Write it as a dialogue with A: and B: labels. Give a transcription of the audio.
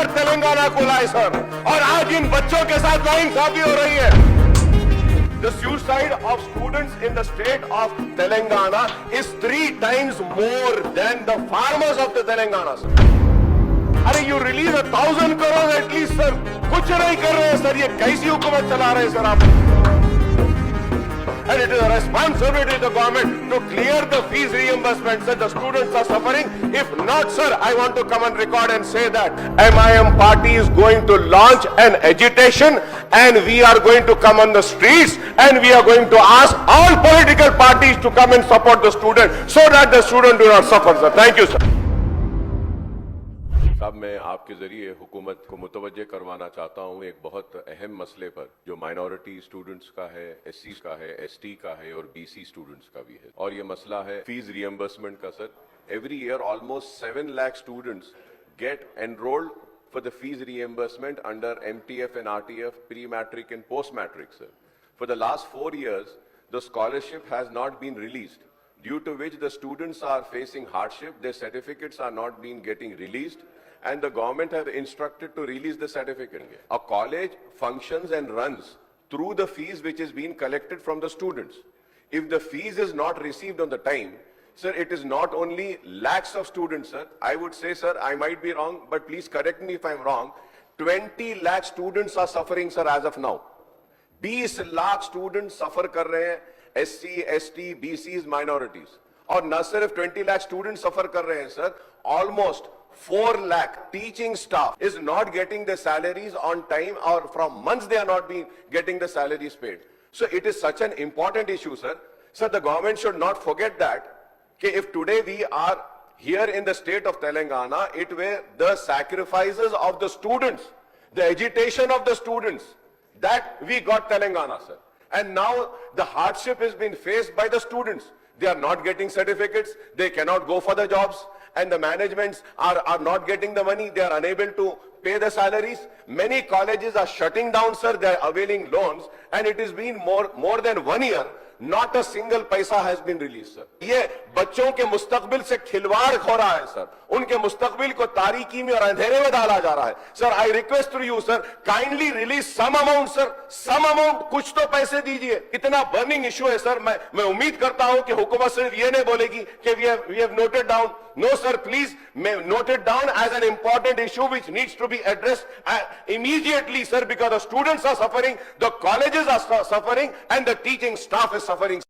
A: लेकर तेलंगाना को लाए सर, और आज इन बच्चों के साथ नाइंसाफी हो रही है। The suicide of students in the state of Telangana is 3 times more than the farmers of the Telangana, sir. अरे you release 1,000 crores at least, sir. कुछ नहीं कर रहे हैं सर, ये कैसी हुकूमत चला रहे हैं सर आप? And it is a responsibility of the government to clear the fees reimbursement, sir. The students are suffering. If not, sir, I want to come and record and say that MIM party is going to launch an agitation, and we are going to come on the streets, and we are going to ask all political parties to come and support the student, so that the student do not suffer, sir. Thank you, sir.
B: साहब, मैं आपके जरिए हुकूमत को मुतवज्जे करवाना चाहता हूं एक बहुत अहम मसले पर, जो माइनॉरिटी स्टूडेंट्स का है, एससी का है, एसटी का है और बीसी स्टूडेंट्स का भी है, और ये मसला है फीस रियम्बर्समेंट का। Sir, every year almost 7 lakh students gate enrolled for the fees reimbursement under MTF and RTF, pre-matric and post-matric, sir. For the last 4 years, the scholarship has not been released, due to which the students are facing hardship. Their certificates are not being getting released, and the government have instructed to release the certificate. A college functions and runs through the fees which is being collected from the students. If the fees is not received on the time, sir, it is not only lakhs of students, sir. I would say, sir, I might be wrong, but please correct me if I'm wrong. 20 lakh students are suffering, sir, as of now. 20 lakh students suffer कर रहे हैं, SC, ST, BCs, minorities. और न सिर्फ 20 lakh students suffer कर रहे हैं, sir. Almost 4 lakh teaching staff is not getting the salaries on time, or from months they are not being getting the salaries paid. So it is such an important issue, sir. Sir, the government should not forget that. If today we are here in the state of Telangana, it were the sacrifices of the students, the agitation of the students, that we got Telangana, sir. And now the hardship is being faced by the students. They are not getting certificates, they cannot go for the jobs, and the managements are not getting the money, they are unable to pay the salaries. Many colleges are shutting down, sir, they are availing loans, and it has been more than 1 year. Not a single paisa has been released, sir. ये बच्चों के मुस्तकबिल से खिलवाड़ हो रहा है, sir. उनके मुस्तकबिल को तारीकी में और अंधेरे में डाला जा रहा है. Sir, I request to you, sir, kindly release some amount, sir. Some amount, कुछ तो पैसे दीजिए. इतना burning issue है, सर. मैं उम्मीद करता हूं कि हुकूमत सिर्फ ये नहीं बोलेगी कि we have noted down. No, sir, please note it down as an important issue which needs to be addressed immediately, sir, because the students are suffering, the colleges are suffering, and the teaching staff is suffering.